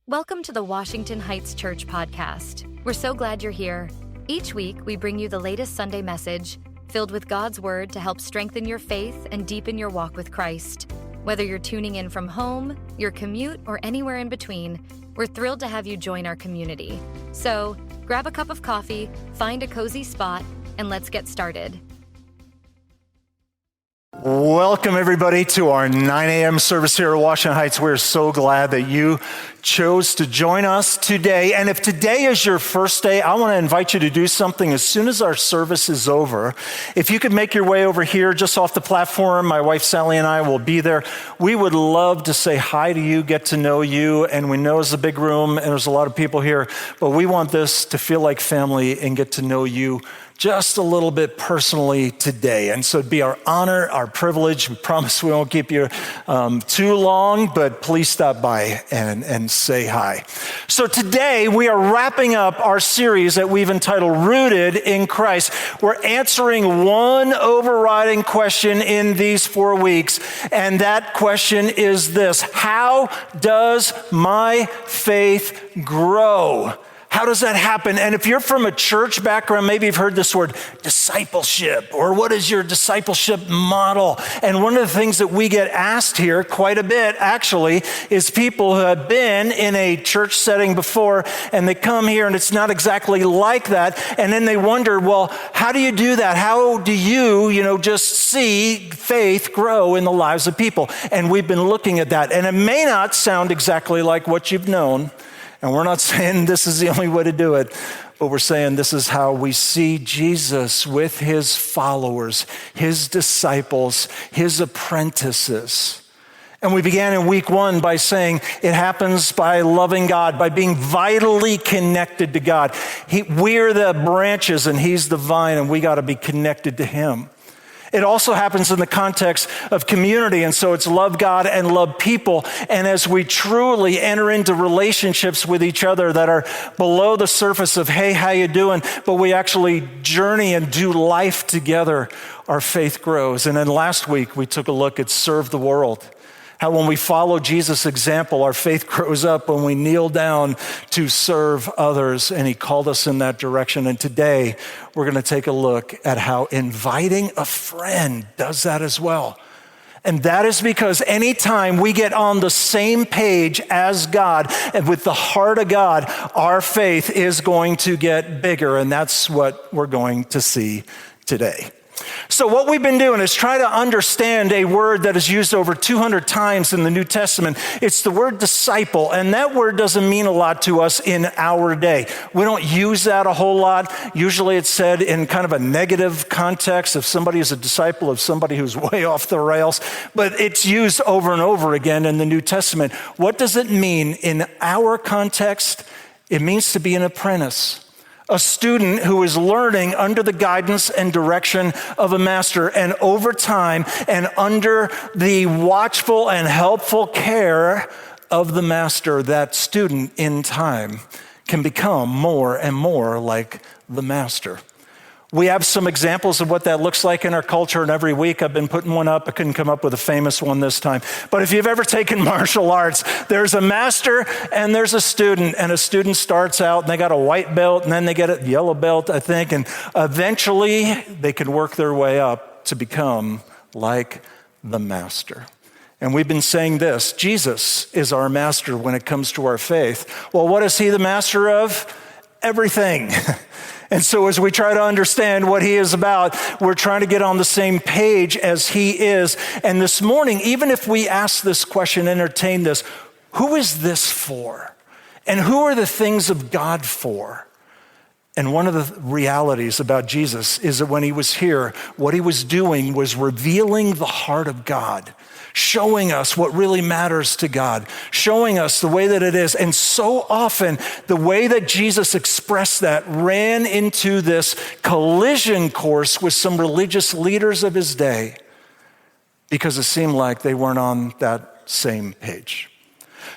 Welcome to the Washington Heights Church podcast. We're so glad you're here. Each week, we bring you the latest Sunday message filled with God's Word to help strengthen your faith and deepen your walk with Christ. Whether you're tuning in from home, your commute, or anywhere in between, we're thrilled to have you join our community. So, grab a cup of coffee, find a cozy spot, and let's get started. Welcome, everybody, to our 9 a.m. service here at Washington Heights. We're so glad that you chose to join us today. And if today is your first day, I want to invite you to do something as soon as our service is over. If you could make your way over here just off the platform, my wife Sally and I will be there. We would love to say hi to you, get to know you. And we know it's a big room and there's a lot of people here, but we want this to feel like family and get to know you just a little bit personally today. And so it'd be our honor, our privilege. We promise we won't keep you too long, but please stop by and say hi. So today we are wrapping up our series that we've entitled Rooted in Christ. We're answering one overriding question in these 4 weeks, and that question is this: how does my faith grow? How does that happen? And if you're from a church background, maybe you've heard this word discipleship, or what is your discipleship model? And one of the things that we get asked here quite a bit, actually, is people who have been in a church setting before, and they come here and it's not exactly like that. And then they wonder, well, how do you do that? How do you just see faith grow in the lives of people? And we've been looking at that. And it may not sound exactly like what you've known. And we're not saying this is the only way to do it, but we're saying this is how we see Jesus with his followers, his disciples, his apprentices. And we began in week 1 by saying it happens by loving God, by being vitally connected to God. We're the branches and he's the vine, and we got to be connected to him. It also happens in the context of community, and so it's love God and love people. And as we truly enter into relationships with each other that are below the surface of, hey, how you doing? But we actually journey and do life together, our faith grows. And then last week, we took a look at serve the world. How when we follow Jesus' example, our faith grows up when we kneel down to serve others, and he called us in that direction. And today, we're going to take a look at how inviting a friend does that as well. And that is because anytime we get on the same page as God and with the heart of God, our faith is going to get bigger, and that's what we're going to see today. So what we've been doing is try to understand a word that is used over 200 times in the New Testament. It's the word disciple, and that word doesn't mean a lot to us in our day. We don't use that a whole lot. Usually it's said in kind of a negative context if somebody is a disciple of somebody who's way off the rails, but it's used over and over again in the New Testament. What does it mean in our context? It means to be an apprentice. A student who is learning under the guidance and direction of a master, and over time and under the watchful and helpful care of the master, that student in time can become more and more like the master. We have some examples of what that looks like in our culture, and every week I've been putting one up. I couldn't come up with a famous one this time. But if you've ever taken martial arts, there's a master and there's a student starts out and they got a white belt and then they get a yellow belt, I think, and eventually they can work their way up to become like the master. And we've been saying this: Jesus is our master when it comes to our faith. Well, what is he the master of? Everything. And so as we try to understand what he is about, we're trying to get on the same page as he is. And this morning, even if we ask this question, entertain this, who is this for? And who are the things of God for? And one of the realities about Jesus is that when he was here, what he was doing was revealing the heart of God, showing us what really matters to God, showing us the way that it is. And so often, the way that Jesus expressed that ran into this collision course with some religious leaders of his day because it seemed like they weren't on that same page.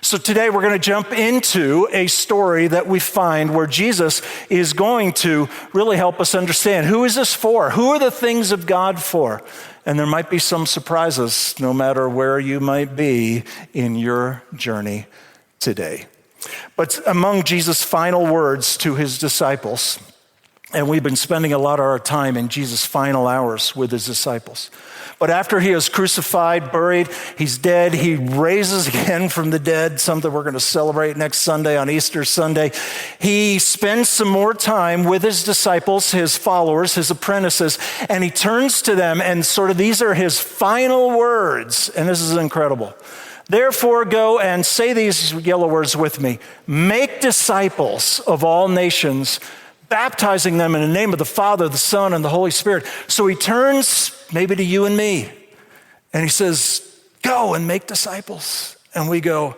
So today we're going to jump into a story that we find where Jesus is going to really help us understand, who is this for? Who are the things of God for? And there might be some surprises no matter where you might be in your journey today. But among Jesus' final words to his disciples, and we've been spending a lot of our time in Jesus' final hours with his disciples. But after he is crucified, buried, he's dead, he raises again from the dead, something we're going to celebrate next Sunday on Easter Sunday. He spends some more time with his disciples, his followers, his apprentices, and he turns to them and sort of these are his final words, and this is incredible. Therefore, go and say these yellow words with me. Make disciples of all nations, baptizing them in the name of the Father, the Son, and the Holy Spirit. So he turns maybe to you and me, and he says, go and make disciples. And we go,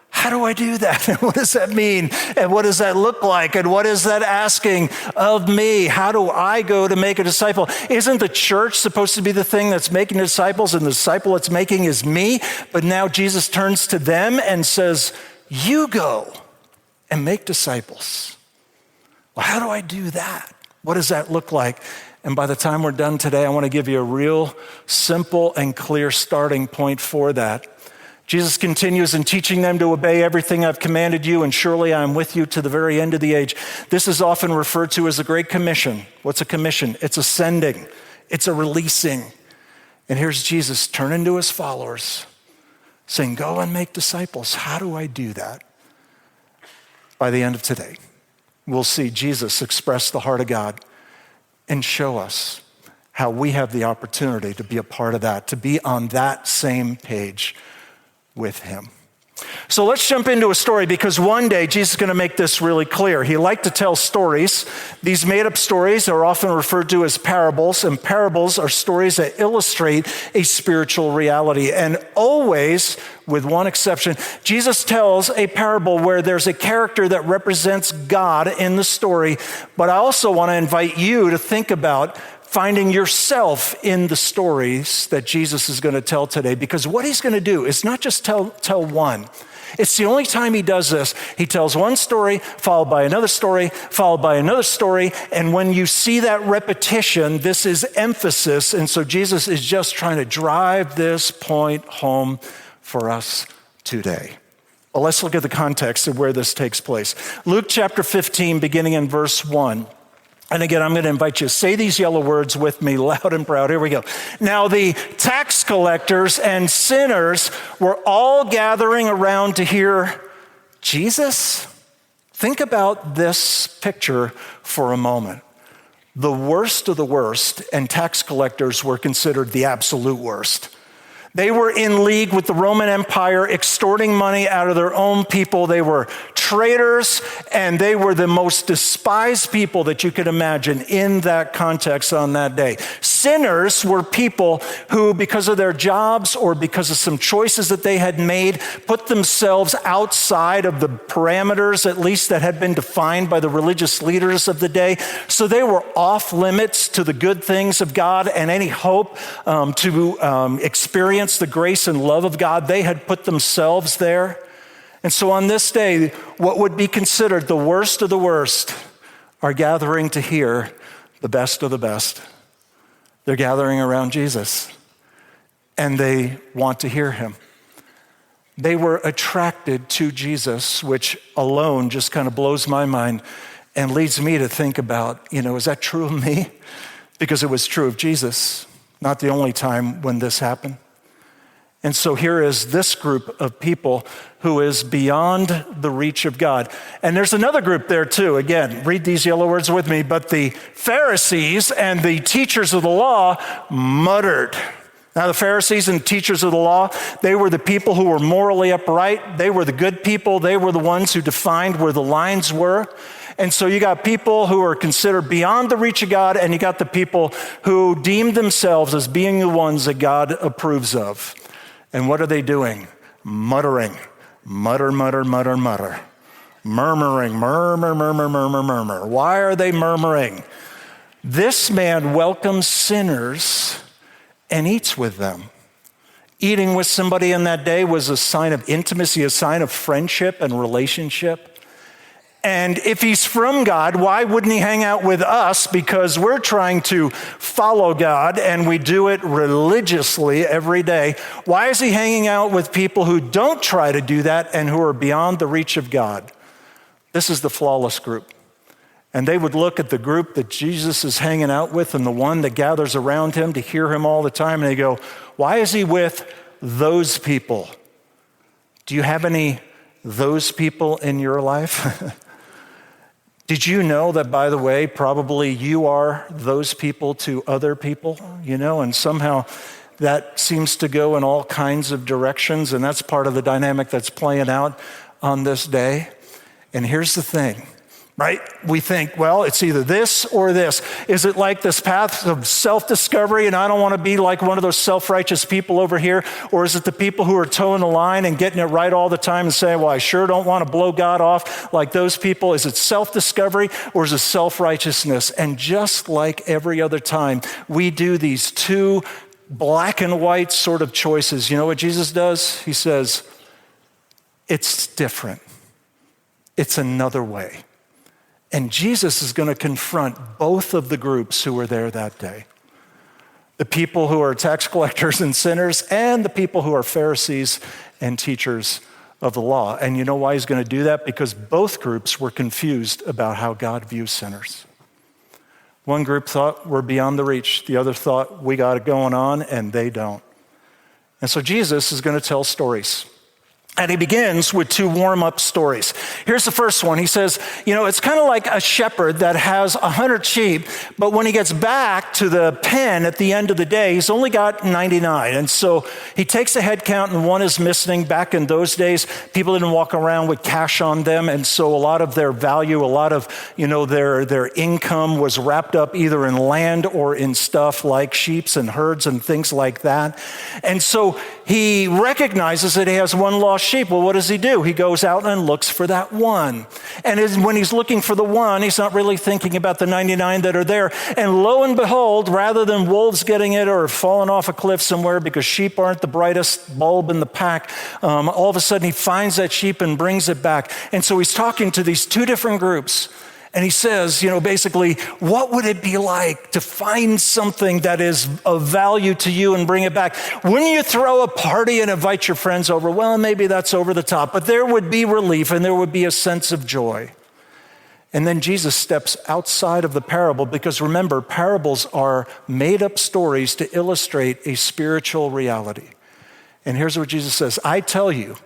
how do I do that? And what does that mean? And what does that look like? And what is that asking of me? How do I go to make a disciple? Isn't the church supposed to be the thing that's making disciples, and the disciple it's making is me? But now Jesus turns to them and says, you go and make disciples. Well, how do I do that? What does that look like? And by the time we're done today, I want to give you a real simple and clear starting point for that. Jesus continues in teaching them to obey everything I've commanded you, and surely I am with you to the very end of the age. This is often referred to as the Great Commission. What's a commission? It's a sending. It's a releasing. And here's Jesus turning to his followers, saying, go and make disciples. How do I do that? By the end of today, we'll see Jesus express the heart of God and show us how we have the opportunity to be a part of that, to be on that same page with him. So let's jump into a story, because one day Jesus is going to make this really clear. He liked to tell stories. These made-up stories are often referred to as parables, and parables are stories that illustrate a spiritual reality. And always, with one exception, Jesus tells a parable where there's a character that represents God in the story. But I also want to invite you to think about finding yourself in the stories that Jesus is going to tell today, because what he's going to do is not just tell one. It's the only time he does this. He tells one story, followed by another story, followed by another story, and when you see that repetition, this is emphasis, and so Jesus is just trying to drive this point home for us today. Well, let's look at the context of where this takes place. Luke chapter 15, beginning in verse 1. And again, I'm going to invite you to say these yellow words with me loud and proud. Here we go. Now the tax collectors and sinners were all gathering around to hear Jesus. Think about this picture for a moment. The worst of the worst, and tax collectors were considered the absolute worst. They were in league with the Roman Empire, extorting money out of their own people. They were traitors, and they were the most despised people that you could imagine in that context on that day. Sinners were people who, because of their jobs or because of some choices that they had made, put themselves outside of the parameters, at least that had been defined by the religious leaders of the day. So they were off limits to the good things of God and any hope to experience the grace and love of God. They had put themselves there. And so on this day, what would be considered the worst of the worst are gathering to hear the best of the best. They're gathering around Jesus, and they want to hear him. They were attracted to Jesus, which alone just kind of blows my mind and leads me to think about, is that true of me? Because it was true of Jesus, not the only time when this happened. And so here is this group of people who is beyond the reach of God. And there's another group there too. Again, read these yellow words with me. But the Pharisees and the teachers of the law muttered. Now, the Pharisees and teachers of the law, they were the people who were morally upright. They were the good people. They were the ones who defined where the lines were. And so you got people who are considered beyond the reach of God, and you got the people who deemed themselves as being the ones that God approves of. And what are they doing? Muttering. Mutter, mutter, mutter, mutter. Murmuring. Murmur, murmur, murmur, murmur. Why are they murmuring? This man welcomes sinners and eats with them. Eating with somebody in that day was a sign of intimacy, a sign of friendship and relationship. And if he's from God, why wouldn't he hang out with us? Because we're trying to follow God and we do it religiously every day. Why is he hanging out with people who don't try to do that and who are beyond the reach of God? This is the flawless group. And they would look at the group that Jesus is hanging out with and the one that gathers around him to hear him all the time, and they go, why is he with those people? Do you have any those people in your life? Did you know that, by the way, probably you are those people to other people, and somehow that seems to go in all kinds of directions, and that's part of the dynamic that's playing out on this day. And here's the thing, right? We think, well, it's either this or this. Is it like this path of self-discovery, and I don't want to be like one of those self-righteous people over here? Or is it the people who are towing the line and getting it right all the time and saying, well, I sure don't want to blow God off like those people? Is it self-discovery or is it self-righteousness? And just like every other time, we do these two black and white sort of choices. You know what Jesus does? He says, it's different. It's another way. And Jesus is going to confront both of the groups who were there that day. The people who are tax collectors and sinners, and the people who are Pharisees and teachers of the law. And you know why he's going to do that? Because both groups were confused about how God views sinners. One group thought we're beyond the reach. The other thought we got it going on, and they don't. And so Jesus is going to tell stories. And he begins with two warm-up stories. Here's the first one. He says, it's kind of like a shepherd that has 100 sheep, but when he gets back to the pen at the end of the day, he's only got 99. And so he takes a head count, and one is missing. Back in those days, people didn't walk around with cash on them, and so a lot of their value, a lot of their income was wrapped up either in land or in stuff like sheep and herds and things like that. And so he recognizes that he has one lost sheep. Well, what does he do? He goes out and looks for that one. And when he's looking for the one, he's not really thinking about the 99 that are there. And lo and behold, rather than wolves getting it or falling off a cliff somewhere because sheep aren't the brightest bulb in the pack, all of a sudden he finds that sheep and brings it back. And so he's talking to these two different groups. And he says, basically, what would it be like to find something that is of value to you and bring it back? Wouldn't you throw a party and invite your friends over? Well, maybe that's over the top, but there would be relief and there would be a sense of joy. And then Jesus steps outside of the parable because remember, parables are made up stories to illustrate a spiritual reality. And here's what Jesus says, I tell you,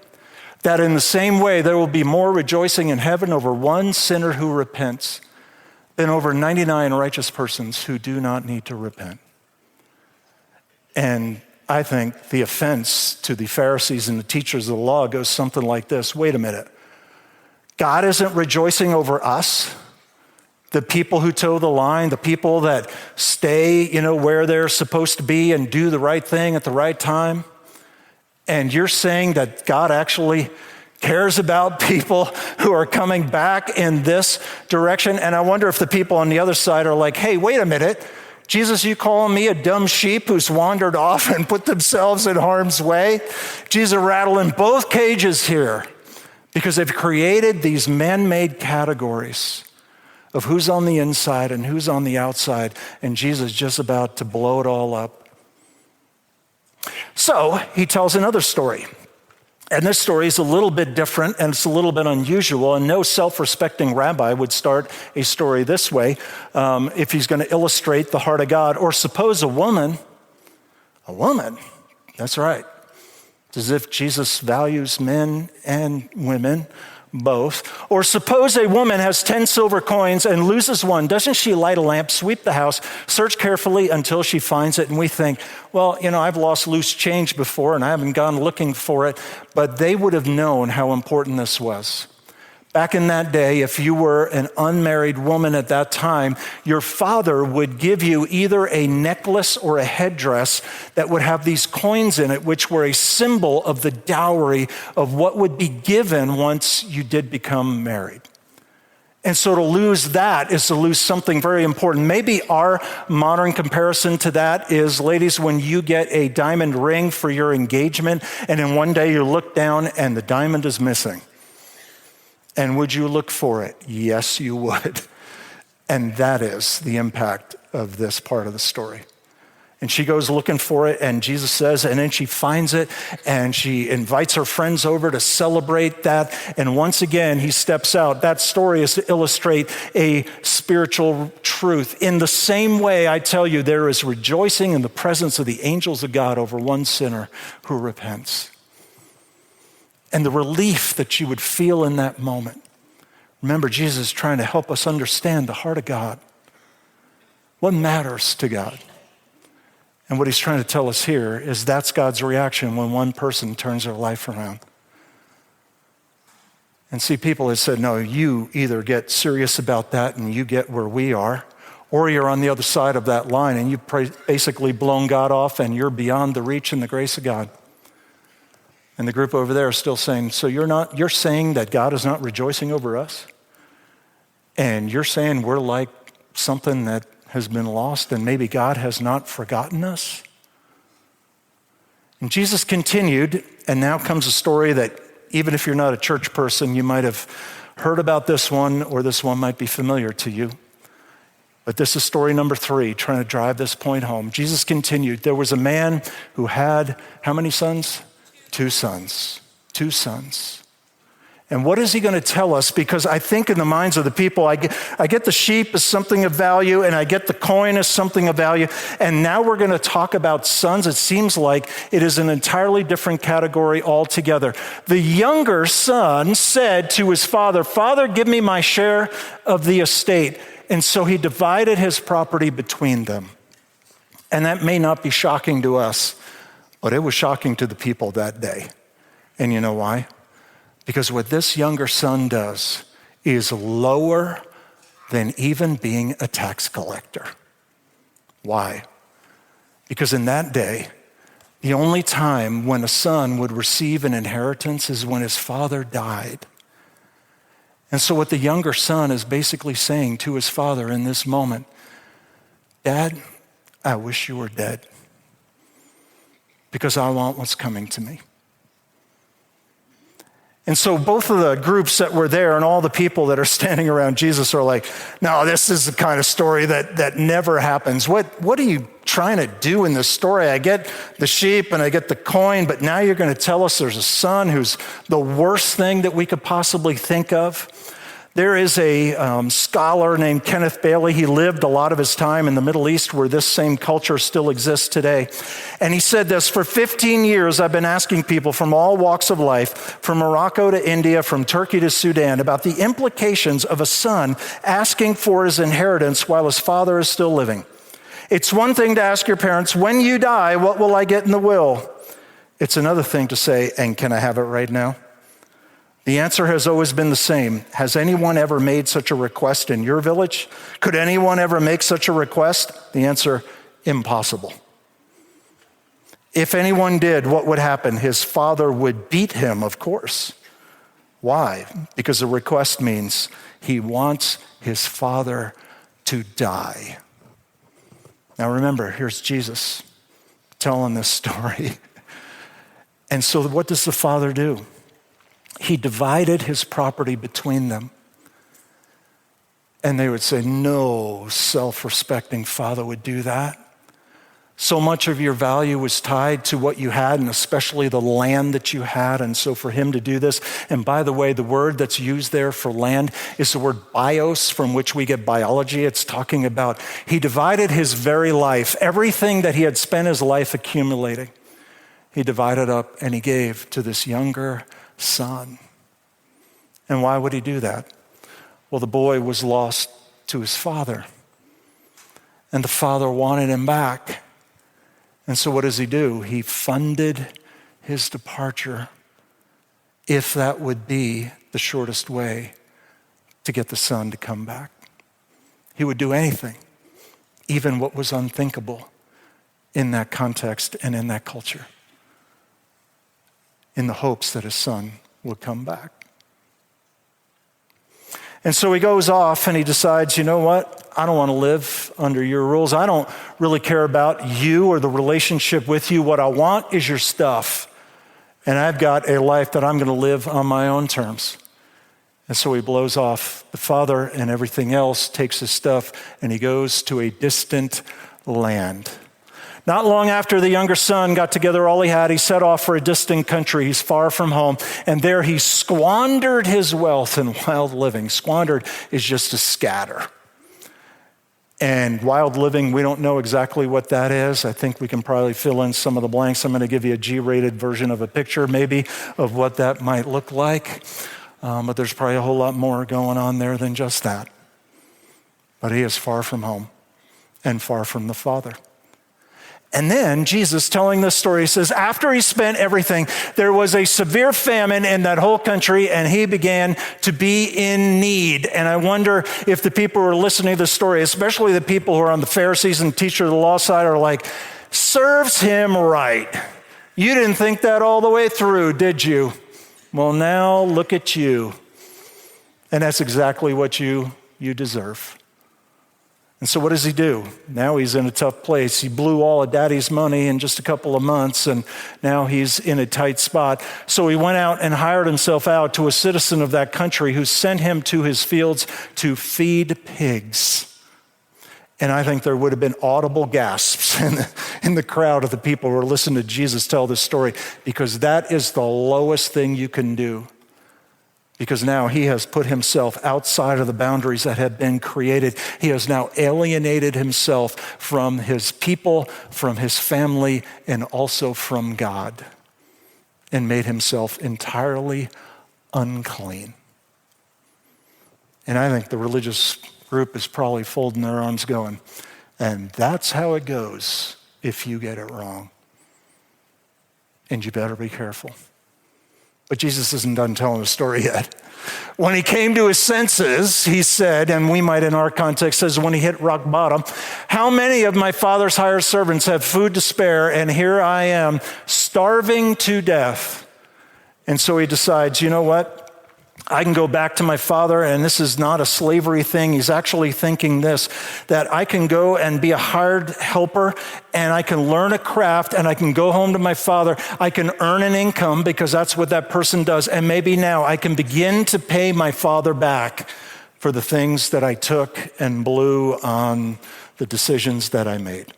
that in the same way, there will be more rejoicing in heaven over one sinner who repents than over 99 righteous persons who do not need to repent. And I think the offense to the Pharisees and the teachers of the law goes something like this. Wait a minute. God isn't rejoicing over us, the people who toe the line, the people that stay, where they're supposed to be and do the right thing at the right time. And you're saying that God actually cares about people who are coming back in this direction? And I wonder if the people on the other side are like, hey, wait a minute. Jesus, you calling me a dumb sheep who's wandered off and put themselves in harm's way? Jesus rattling both cages here because they've created these man-made categories of who's on the inside and who's on the outside. And Jesus is just about to blow it all up. So he tells another story. And this story is a little bit different and it's a little bit unusual. And no self-respecting rabbi would start a story this way if he's going to illustrate the heart of God. Or suppose a woman, that's right. It's as if Jesus values men and women both. Or suppose a woman has 10 silver coins and loses one. Doesn't she light a lamp, sweep the house, search carefully until she finds it? And we think, well, I've lost loose change before and I haven't gone looking for it. But they would have known how important this was. Back in that day, if you were an unmarried woman at that time, your father would give you either a necklace or a headdress that would have these coins in it, which were a symbol of the dowry of what would be given once you did become married. And so to lose that is to lose something very important. Maybe our modern comparison to that is, ladies, when you get a diamond ring for your engagement, and then one day you look down and the diamond is missing. And would you look for it? Yes, you would. And that is the impact of this part of the story. And she goes looking for it, and Jesus says, and then she finds it, and she invites her friends over to celebrate that. And once again, he steps out. That story is to illustrate a spiritual truth. In the same way, I tell you, there is rejoicing in the presence of the angels of God over one sinner who repents. And the relief that you would feel in that moment. Remember, Jesus is trying to help us understand the heart of God. What matters to God? And what he's trying to tell us here is that's God's reaction when one person turns their life around. And see, people have said, no, you either get serious about that and you get where we are, or you're on the other side of that line and you've basically blown God off and you're beyond the reach and the grace of God. And the group over there is still saying, so you're saying that God is not rejoicing over us? And you're saying we're like something that has been lost and maybe God has not forgotten us? And Jesus continued, and now comes a story that even if you're not a church person, you might have heard about this one, or this one might be familiar to you. But this is story number 3, trying to drive this point home. Jesus continued, there was a man who had how many sons? 2 sons. 2 sons. And what is he going to tell us? Because I think in the minds of the people, I get the sheep as something of value, and I get the coin as something of value. And now we're going to talk about sons. It seems like it is an entirely different category altogether. The younger son said to his father, Father, give me my share of the estate. And so he divided his property between them. And that may not be shocking to us, but it was shocking to the people that day. And you know why? Because what this younger son does is lower than even being a tax collector. Why? Because in that day, the only time when a son would receive an inheritance is when his father died. And so what the younger son is basically saying to his father in this moment, Dad, I wish you were dead because I want what's coming to me. And so both of the groups that were there and all the people that are standing around Jesus are like, no, this is the kind of story that never happens. What are you trying to do in this story? I get the sheep and I get the coin, but now you're going to tell us there's a son who's the worst thing that we could possibly think of. There is a scholar named Kenneth Bailey. He lived a lot of his time in the Middle East where this same culture still exists today. And he said this, for 15 years, I've been asking people from all walks of life, from Morocco to India, from Turkey to Sudan, about the implications of a son asking for his inheritance while his father is still living. It's one thing to ask your parents, when you die, what will I get in the will? It's another thing to say, and can I have it right now? The answer has always been the same. Has anyone ever made such a request in your village? Could anyone ever make such a request? The answer, impossible. If anyone did, what would happen? His father would beat him, of course. Why? Because the request means he wants his father to die. Now remember, here's Jesus telling this story. And so what does the father do? He divided his property between them. And they would say, no self-respecting father would do that. So much of your value was tied to what you had, and especially the land that you had. And so for him to do this, and by the way, the word that's used there for land is the word bios, from which we get biology. It's talking about he divided his very life, everything that he had spent his life accumulating. He divided up and he gave to this younger son. And why would he do that? Well, the boy was lost to his father, and the father wanted him back. And so what does he do? He funded his departure, if that would be the shortest way to get the son to come back. He would do anything, even what was unthinkable in that context and in that culture, in the hopes that his son would come back. And so he goes off and he decides, you know what? I don't want to live under your rules. I don't really care about you or the relationship with you. What I want is your stuff. And I've got a life that I'm going to live on my own terms. And so he blows off the father and everything else, takes his stuff, and he goes to a distant land. Not long after the younger son got together all he had, he set off for a distant country. He's far from home. And there he squandered his wealth in wild living. Squandered is just to scatter. And wild living, we don't know exactly what that is. I think we can probably fill in some of the blanks. I'm going to give you a G-rated version of a picture maybe of what that might look like. But there's probably a whole lot more going on there than just that. But he is far from home and far from the Father. And then Jesus, telling this story, says, after he spent everything, there was a severe famine in that whole country, and he began to be in need. And I wonder if the people who are listening to this story, especially the people who are on the Pharisees and teacher of the law side, are like, serves him right. You didn't think that all the way through, did you? Well, now look at you. And that's exactly what you deserve. And so what does he do? Now he's in a tough place. He blew all of daddy's money in just a couple of months, and now he's in a tight spot. So he went out and hired himself out to a citizen of that country who sent him to his fields to feed pigs. And I think there would have been audible gasps in the crowd of the people who were listening to Jesus tell this story, because that is the lowest thing you can do. Because now he has put himself outside of the boundaries that had been created. He has now alienated himself from his people, from his family, and also from God, and made himself entirely unclean. And I think the religious group is probably folding their arms going, and that's how it goes if you get it wrong. And you better be careful. But Jesus isn't done telling the story yet. When he came to his senses, he said, and we might in our context says when he hit rock bottom, how many of my father's hired servants have food to spare, and here I am starving to death? And so he decides, you know what? I can go back to my father, and this is not a slavery thing. He's actually thinking this, that I can go and be a hired helper, and I can learn a craft, and I can go home to my father. I can earn an income, because that's what that person does. And maybe now I can begin to pay my father back for the things that I took and blew on the decisions that I made.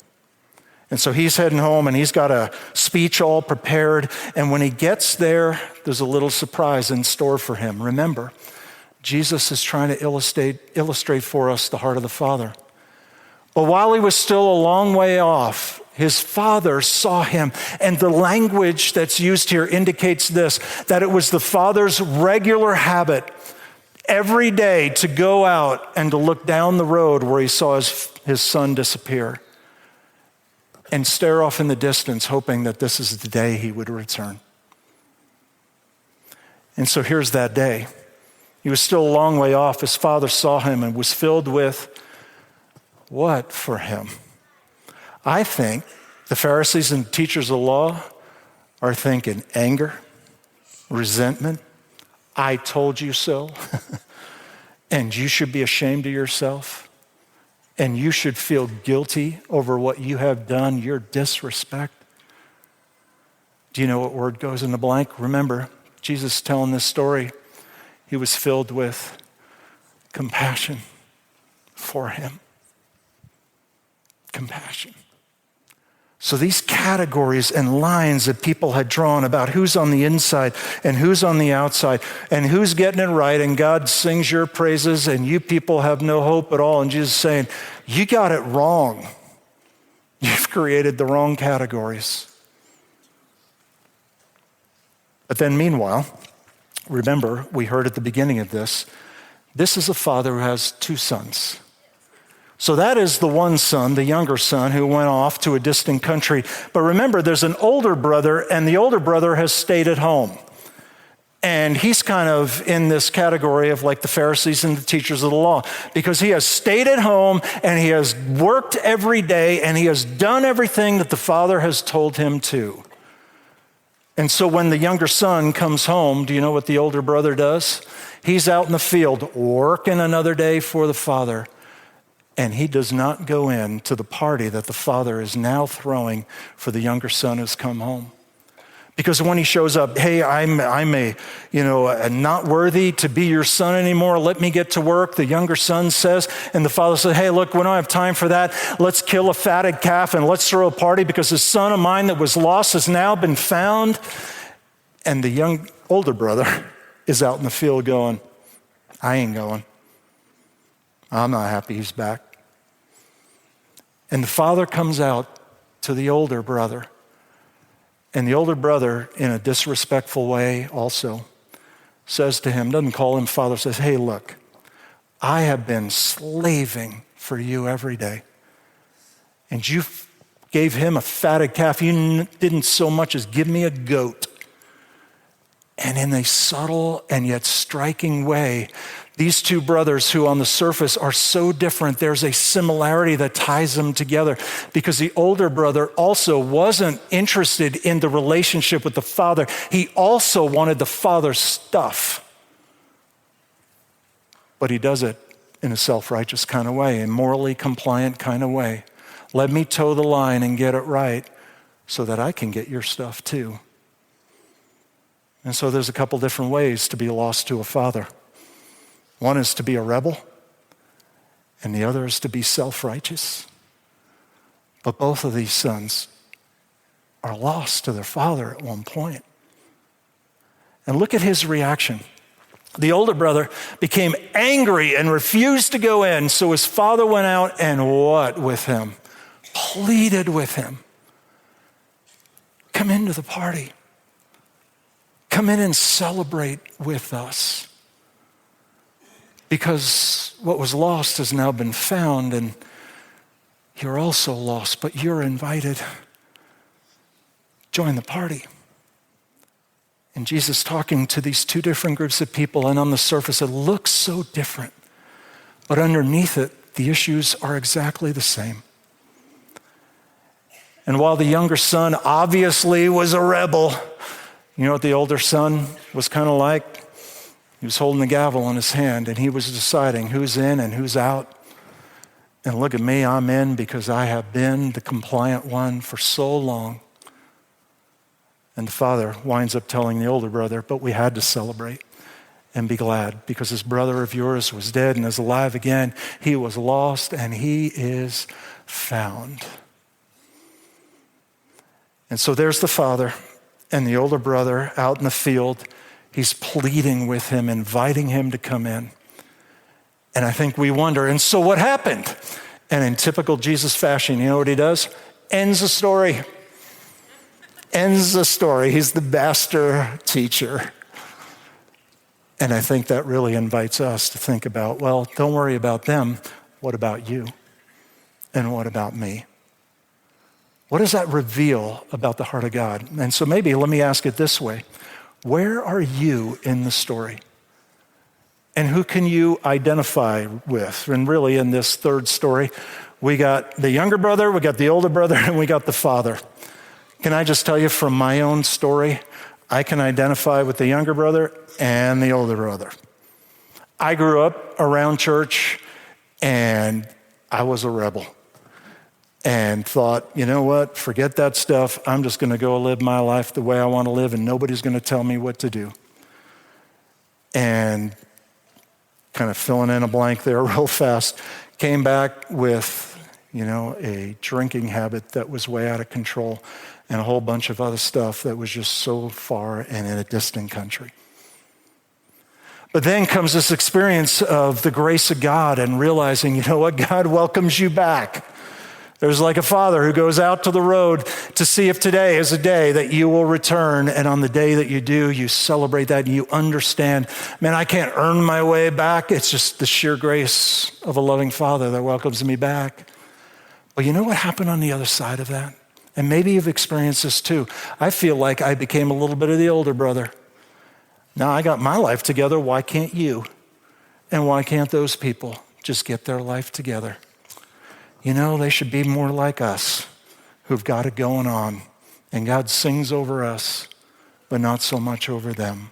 And so he's heading home, and he's got a speech all prepared. And when he gets there, there's a little surprise in store for him. Remember, Jesus is trying to illustrate for us the heart of the Father. But while he was still a long way off, his Father saw him. And the language that's used here indicates this, that it was the Father's regular habit every day to go out and to look down the road where he saw his son disappear, and stare off in the distance, hoping that this is the day he would return. And so here's that day. He was still a long way off. His father saw him and was filled with what for him? I think the Pharisees and teachers of the law are thinking anger, resentment, I told you so, and you should be ashamed of yourself. And you should feel guilty over what you have done, your disrespect. Do you know what word goes in the blank? Remember, Jesus telling this story, he was filled with compassion for him. Compassion. So these categories and lines that people had drawn about who's on the inside and who's on the outside and who's getting it right, and God sings your praises and you people have no hope at all. And Jesus is saying, you got it wrong. You've created the wrong categories. But then meanwhile, remember, we heard at the beginning of this is a father who has two sons. So that is the one son, the younger son, who went off to a distant country. But remember, there's an older brother, and the older brother has stayed at home. And he's kind of in this category of like the Pharisees and the teachers of the law, because he has stayed at home and he has worked every day and he has done everything that the father has told him to. And so when the younger son comes home, do you know what the older brother does? He's out in the field working another day for the father. And he does not go in to the party that the father is now throwing for the younger son who's come home. Because when he shows up, hey, I'm not worthy to be your son anymore. Let me get to work. The younger son says, and the father says, hey, look, we don't have time for that. Let's kill a fatted calf and let's throw a party because the son of mine that was lost has now been found. And the older brother is out in the field going, I ain't going. I'm not happy he's back. And the father comes out to the older brother. And the older brother, in a disrespectful way also, says to him, doesn't call him father, says, hey, look, I have been slaving for you every day. And you gave him a fatted calf. You didn't so much as give me a goat. And in a subtle and yet striking way, these two brothers who on the surface are so different, there's a similarity that ties them together because the older brother also wasn't interested in the relationship with the father. He also wanted the father's stuff. But he does it in a self-righteous kind of way, a morally compliant kind of way. Let me toe the line and get it right so that I can get your stuff too. And so there's a couple different ways to be lost to a father. One is to be a rebel, and the other is to be self-righteous. But both of these sons are lost to their father at one point. And look at his reaction. The older brother became angry and refused to go in, so his father went out and what with him? Pleaded with him. Come into the party. Come in and celebrate with us. Because what was lost has now been found, and you're also lost, but you're invited. Join the party. And Jesus talking to these two different groups of people, and on the surface it looks so different, but underneath it, the issues are exactly the same. And while the younger son obviously was a rebel, you know what the older son was kind of like? He was holding the gavel in his hand, and he was deciding who's in and who's out. And look at me, I'm in because I have been the compliant one for so long. And the father winds up telling the older brother, but we had to celebrate and be glad because this brother of yours was dead and is alive again. He was lost and he is found. And so there's the father and the older brother out in the field. He's pleading with him, inviting him to come in. And I think we wonder, and so what happened? And in typical Jesus fashion, you know what he does? Ends the story. Ends the story. He's the master teacher. And I think that really invites us to think about, well, don't worry about them. What about you? And what about me? What does that reveal about the heart of God? And so maybe let me ask it this way. Where are you in the story? And who can you identify with? And really in this third story, we got the younger brother, we got the older brother, and we got the father. Can I just tell you from my own story, I can identify with the younger brother and the older brother. I grew up around church and I was a rebel. And thought, you know what, forget that stuff. I'm just going to go live my life the way I want to live and nobody's going to tell me what to do. And kind of filling in a blank there real fast, came back with, a drinking habit that was way out of control and a whole bunch of other stuff that was just so far and in a distant country. But then comes this experience of the grace of God and realizing, you know what, God welcomes you back. There's like a father who goes out to the road to see if today is a day that you will return. And on the day that you do, you celebrate that and you understand, man, I can't earn my way back. It's just the sheer grace of a loving father that welcomes me back. But you know what happened on the other side of that? And maybe you've experienced this too. I feel like I became a little bit of the older brother. Now I got my life together. Why can't you? And why can't those people just get their life together? They should be more like us who've got it going on. And God sings over us, but not so much over them.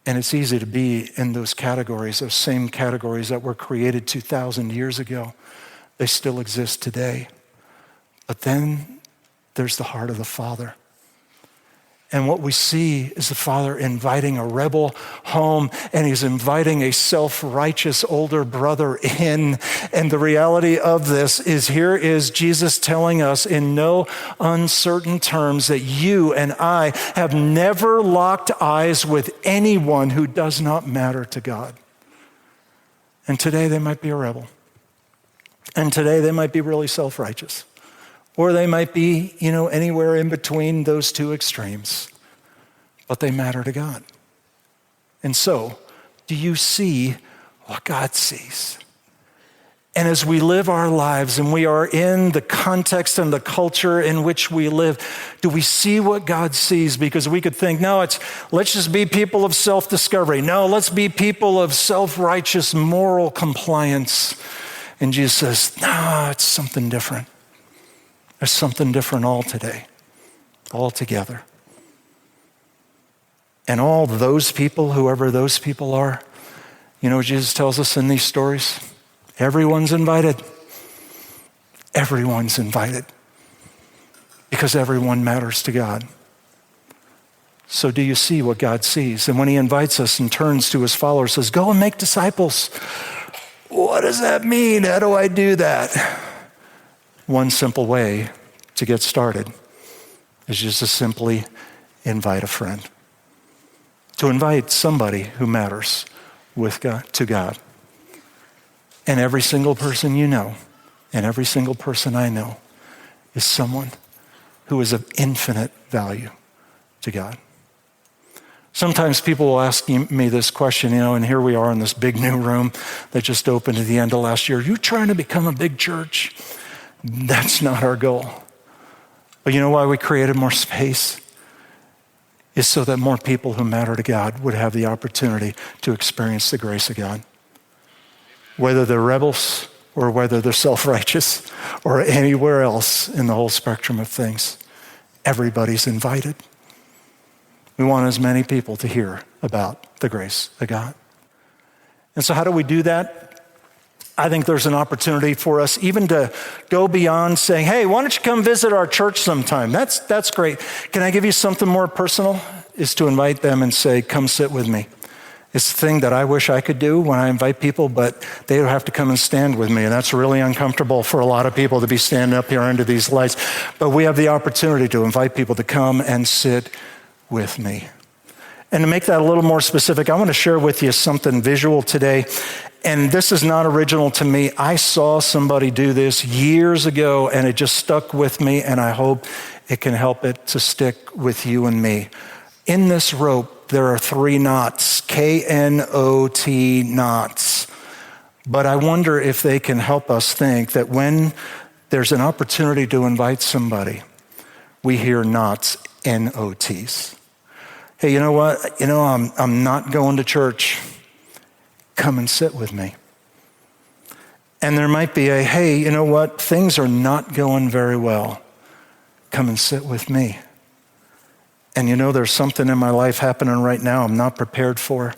And it's easy to be in those categories, those same categories that were created 2,000 years ago. They still exist today. But then there's the heart of the Father. And what we see is the Father inviting a rebel home, and he's inviting a self-righteous older brother in. And the reality of this is, here is Jesus telling us in no uncertain terms that you and I have never locked eyes with anyone who does not matter to God. And today they might be a rebel. And today they might be really self-righteous. Or they might be, anywhere in between those two extremes. But they matter to God. And so, do you see what God sees? And as we live our lives and we are in the context and the culture in which we live, do we see what God sees? Because we could think, no, let's just be people of self-discovery. No, let's be people of self-righteous moral compliance. And Jesus says, no, it's something different. There's something different altogether. And all those people, whoever those people are, Jesus tells us in these stories, everyone's invited. Everyone's invited. Because everyone matters to God. So do you see what God sees? And when he invites us and turns to his followers, says, go and make disciples. What does that mean? How do I do that? One simple way to get started is just to simply invite a friend. To invite somebody who matters to God. And every single person you know, and every single person I know, is someone who is of infinite value to God. Sometimes people will ask me this question, and here we are in this big new room that just opened at the end of last year. Are you trying to become a big church? That's not our goal. But you know why we created more space? Is so that more people who matter to God would have the opportunity to experience the grace of God. Whether they're rebels or whether they're self-righteous or anywhere else in the whole spectrum of things, everybody's invited. We want as many people to hear about the grace of God. And so how do we do that? I think there's an opportunity for us even to go beyond saying, hey, why don't you come visit our church sometime? That's great. Can I give you something more personal? Is to invite them and say, come sit with me. It's the thing that I wish I could do when I invite people, but they have to come and stand with me. And that's really uncomfortable for a lot of people to be standing up here under these lights. But we have the opportunity to invite people to come and sit with me. And to make that a little more specific, I want to share with you something visual today. And this is not original to me. I saw somebody do this years ago, and it just stuck with me, and I hope it can help it to stick with you and me. In this rope, there are 3 knots, K-N-O-T knots. But I wonder if they can help us think that when there's an opportunity to invite somebody, we hear knots, N-O-Ts. Hey, you know what? I'm not going to church. Come and sit with me. And there might be a, hey, you know what? Things are not going very well. Come and sit with me. And there's something in my life happening right now I'm not prepared for.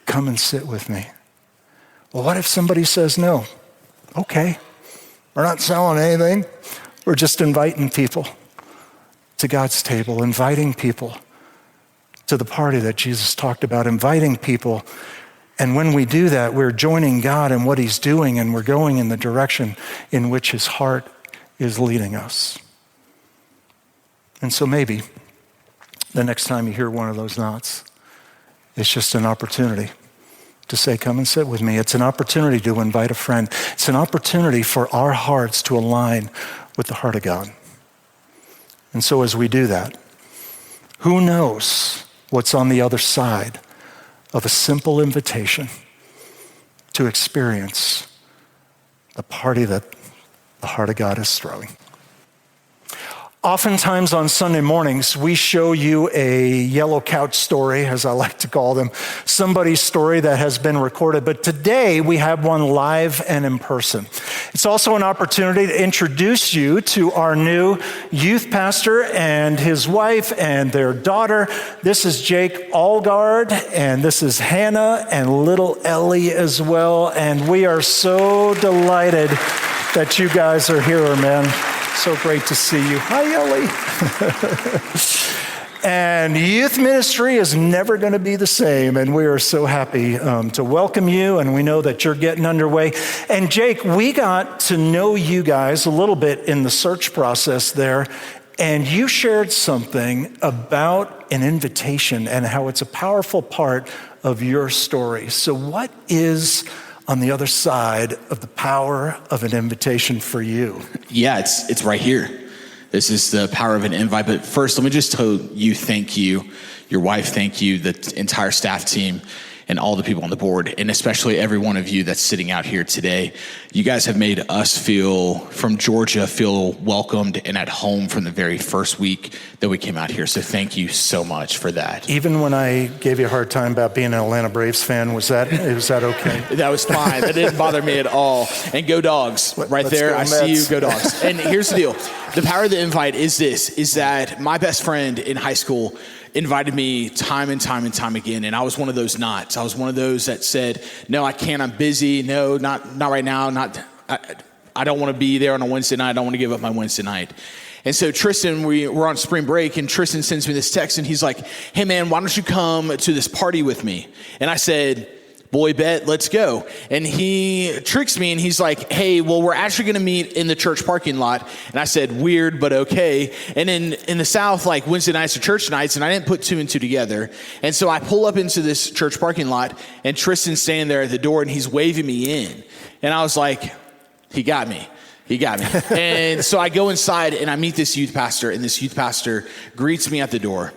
Come and sit with me. Well, what if somebody says no? Okay, we're not selling anything. We're just inviting people to God's table, inviting people to the party that Jesus talked about, inviting people. And when we do that, we're joining God in what he's doing, and we're going in the direction in which his heart is leading us. And so maybe the next time you hear one of those knots, it's just an opportunity to say, come and sit with me. It's an opportunity to invite a friend. It's an opportunity for our hearts to align with the heart of God. And so as we do that, who knows what's on the other side of a simple invitation to experience the party that the heart of God is throwing. Oftentimes on Sunday mornings, we show you a yellow couch story, as I like to call them, somebody's story that has been recorded. But today we have one live and in person. It's also an opportunity to introduce you to our new youth pastor and his wife and their daughter. This is Jake Allgard, and this is Hannah and little Ellie as well. And we are so delighted that you guys are here, man. So great to see you. Hi, Ellie. And youth ministry is never going to be the same. And we are so happy to welcome you. And we know that you're getting underway. And Jake, we got to know you guys a little bit in the search process there. And you shared something about an invitation and how it's a powerful part of your story. So what is on the other side of the power of an invitation for you? Yeah, it's right here. This is the power of an invite. But first, let me just tell you thank you, your wife, thank you, the entire staff team, and all the people on the board, and especially every one of you that's sitting out here today. You guys have made us from Georgia, feel welcomed and at home from the very first week that we came out here. So thank you so much for that. Even when I gave you a hard time about being an Atlanta Braves fan, was that okay? That was fine. That didn't bother me at all. And go Dogs. Right there, I see you, go Dogs. And here's the deal. The power of the invite is that my best friend in high school invited me time and time and time again, and I was one of those nots. I was one of those that said, no, I can't, I'm busy. No, not right now. I don't want to be there on a Wednesday night. I don't want to give up my Wednesday night. And so Tristan, we're on spring break, and Tristan sends me this text, and he's like, hey man, why don't you come to this party with me? And I said, boy, bet, let's go. And he tricks me and he's like, hey, well, we're actually going to meet in the church parking lot. And I said, weird, but okay. And in the South, like Wednesday nights are church nights, and I didn't put two and two together. And so I pull up into this church parking lot, and Tristan's standing there at the door, and he's waving me in. And I was like, he got me. And so I go inside and I meet this youth pastor, and this youth pastor greets me at the door.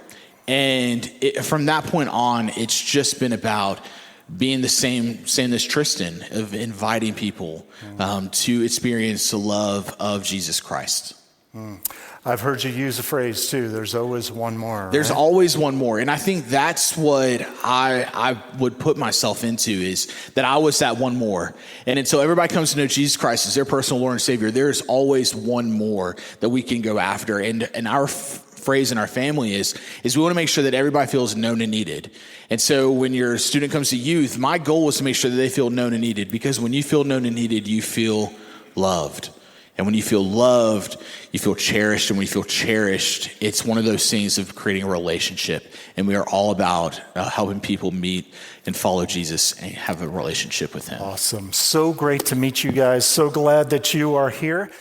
And from that point on, it's just been about being the same as Tristan, of inviting people to experience the love of Jesus Christ. I've heard you use a phrase too, there's always one more. Right? There's always one more. And I think that's what I would put myself into, is that I was that one more. And until everybody comes to know Jesus Christ as their personal Lord and Savior, there's always one more that we can go after. And our phrase in our family is we want to make sure that everybody feels known and needed. And so when your student comes to youth, my goal is to make sure that they feel known and needed, because when you feel known and needed, you feel loved. And when you feel loved, you feel cherished. And when you feel cherished, it's one of those things of creating a relationship. And we are all about helping people meet and follow Jesus and have a relationship with him. Awesome. So great to meet you guys. So glad that you are here.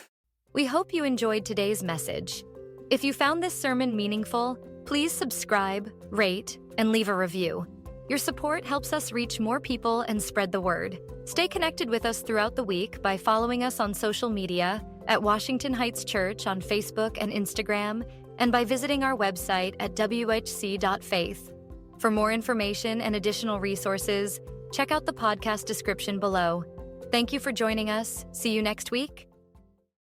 We hope you enjoyed today's message. If you found this sermon meaningful, please subscribe, rate, and leave a review. Your support helps us reach more people and spread the word. Stay connected with us throughout the week by following us on social media at Washington Heights Church on Facebook and Instagram, and by visiting our website at whc.faith. For more information and additional resources, check out the podcast description below. Thank you for joining us. See you next week.